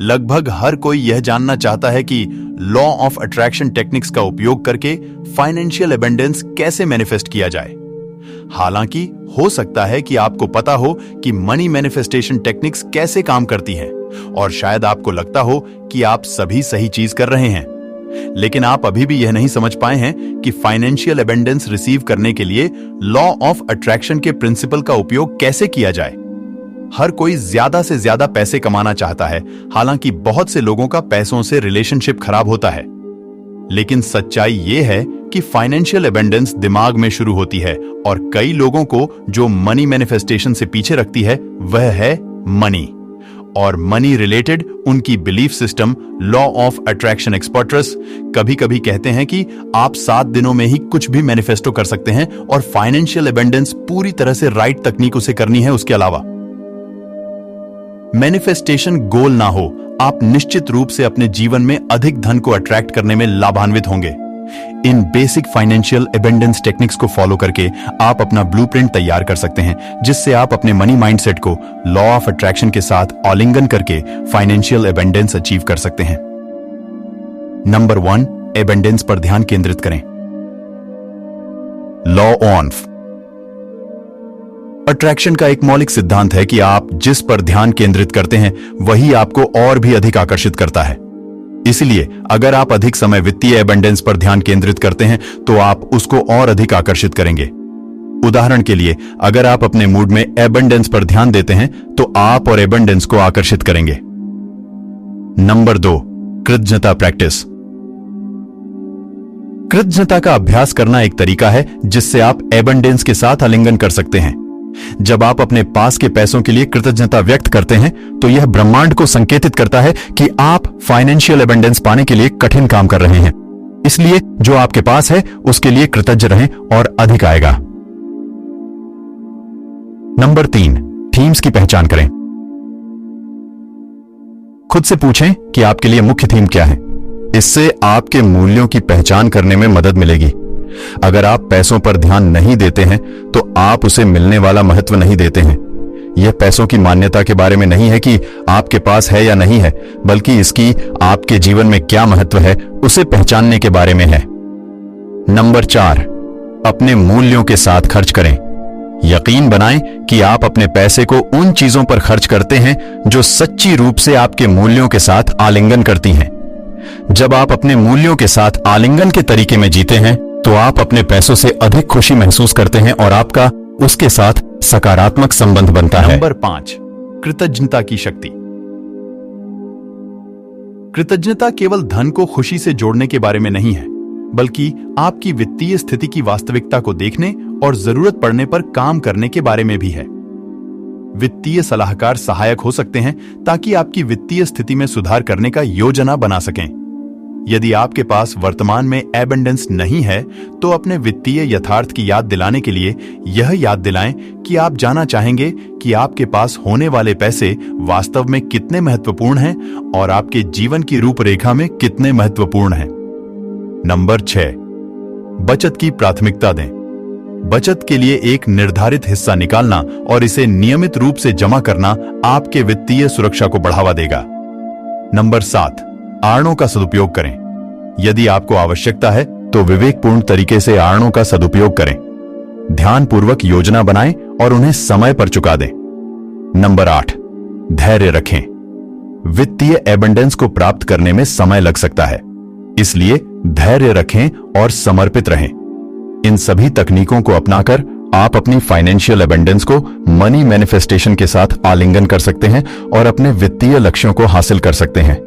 लगभग हर कोई यह जानना चाहता है कि लॉ ऑफ अट्रैक्शन टेक्निक्स का उपयोग करके फाइनेंशियल एबंडेंस कैसे मैनिफेस्ट किया जाए। हालांकि हो सकता है कि आपको पता हो कि मनी मैनिफेस्टेशन टेक्निक्स कैसे काम करती हैं और शायद आपको लगता हो कि आप सभी सही चीज कर रहे हैं, लेकिन आप अभी भी यह नहीं समझ पाए हैं कि फाइनेंशियल एबंडेंस रिसीव करने के लिए लॉ ऑफ अट्रैक्शन के प्रिंसिपल का उपयोग कैसे किया जाए। हर कोई ज्यादा से ज्यादा पैसे कमाना चाहता है, हालांकि बहुत से लोगों का पैसों से रिलेशनशिप खराब होता है। लेकिन सच्चाई यह है कि फाइनेंशियल एबंडेंस दिमाग में शुरू होती है और कई लोगों को जो मनी मैनिफेस्टेशन से पीछे रखती है वह है मनी, और मनी रिलेटेड उनकी belief system law of attraction experts कभी कभी कहते हैं कि आप 7 दिनों में ही कुछ भी मैनिफेस्टो कर सकते हैं और फाइनेंशियल एबंडेंस पूरी तरह से राइट तकनीकों से करनी है। उसके अलावा मैनिफेस्टेशन गोल ना हो, आप निश्चित रूप से अपने जीवन में अधिक धन को अट्रैक्ट करने में लाभान्वित होंगे। इन बेसिक फाइनेंशियल एबंडेंस टेक्निक्स को फॉलो करके आप अपना ब्लूप्रिंट तैयार कर सकते हैं, जिससे आप अपने मनी माइंडसेट को लॉ ऑफ अट्रैक्शन के साथ आलिंगन करके फाइनेंशियल एबंडेंस अचीव कर सकते हैं। नंबर 1, एबंडेंस पर ध्यान केंद्रित करें। लॉ ऑफ अट्रैक्शन का एक मौलिक सिद्धांत है कि आप जिस पर ध्यान केंद्रित करते हैं वही आपको और भी अधिक आकर्षित करता है। इसलिए अगर आप अधिक समय वित्तीय एबंडेंस पर ध्यान केंद्रित करते हैं तो आप उसको और अधिक आकर्षित करेंगे। उदाहरण के लिए, अगर आप अपने मूड में एबंडेंस पर ध्यान देते हैं तो आप और एबंडेंस को आकर्षित करेंगे। नंबर 2, कृतज्ञता प्रैक्टिस। कृतज्ञता का अभ्यास करना एक तरीका है जिससे आप एबंडेंस के साथ आलिंगन कर सकते हैं। जब आप अपने पास के पैसों के लिए कृतज्ञता व्यक्त करते हैं तो यह ब्रह्मांड को संकेतित करता है कि आप फाइनेंशियल एबंडेंस पाने के लिए कठिन काम कर रहे हैं। इसलिए जो आपके पास है उसके लिए कृतज्ञ रहें और अधिक आएगा। नंबर 3, थीम्स की पहचान करें। खुद से पूछें कि आपके लिए मुख्य थीम क्या है। इससे आपके मूल्यों की पहचान करने में मदद मिलेगी। अगर आप पैसों पर ध्यान नहीं देते हैं तो आप उसे मिलने वाला महत्व नहीं देते हैं। यह पैसों की मान्यता के बारे में नहीं है कि आपके पास है या नहीं है, बल्कि इसकी आपके जीवन में क्या महत्व है उसे पहचानने के बारे में है। नंबर 4, अपने मूल्यों के साथ खर्च करें। यकीन बनाएं कि आप अपने पैसे को उन चीजों पर खर्च करते हैं जो सच्ची रूप से आपके मूल्यों के साथ आलिंगन करती हैं। जब आप अपने मूल्यों के साथ आलिंगन के तरीके में जीते हैं तो आप अपने पैसों से अधिक खुशी महसूस करते हैं और आपका उसके साथ सकारात्मक संबंध बनता है। नंबर 5, कृतज्ञता की शक्ति। कृतज्ञता केवल धन को खुशी से जोड़ने के बारे में नहीं है, बल्कि आपकी वित्तीय स्थिति की वास्तविकता को देखने और जरूरत पड़ने पर काम करने के बारे में भी है। वित्तीय सलाहकार सहायक हो सकते हैं ताकि आपकी वित्तीय स्थिति में सुधार करने का योजना बना सकें। यदि आपके पास वर्तमान में एबंडेंस नहीं है तो अपने वित्तीय यथार्थ की याद दिलाने के लिए यह याद दिलाएं कि आप जानना चाहेंगे कि आपके पास होने वाले पैसे वास्तव में कितने महत्वपूर्ण हैं और आपके जीवन की रूपरेखा में कितने महत्वपूर्ण हैं। नंबर 6, बचत की प्राथमिकता दें। बचत के लिए एक निर्धारित हिस्सा निकालना और इसे नियमित रूप से जमा करना आपके वित्तीय सुरक्षा को बढ़ावा देगा। नंबर 7, आड़नों का सदुपयोग करें। यदि आपको आवश्यकता है तो विवेकपूर्ण तरीके से आड़नों का सदुपयोग करें। ध्यानपूर्वक योजना बनाएं और उन्हें समय पर चुका दें। नंबर 8, धैर्य रखें। वित्तीय एबंडेंस को प्राप्त करने में समय लग सकता है, इसलिए धैर्य रखें और समर्पित रहें। इन सभी तकनीकों को अपनाकर आप अपनी फाइनेंशियल एबंडेंस को मनी मैनिफेस्टेशन के साथ आलिंगन कर सकते हैं और अपने वित्तीय लक्ष्यों को हासिल कर सकते हैं।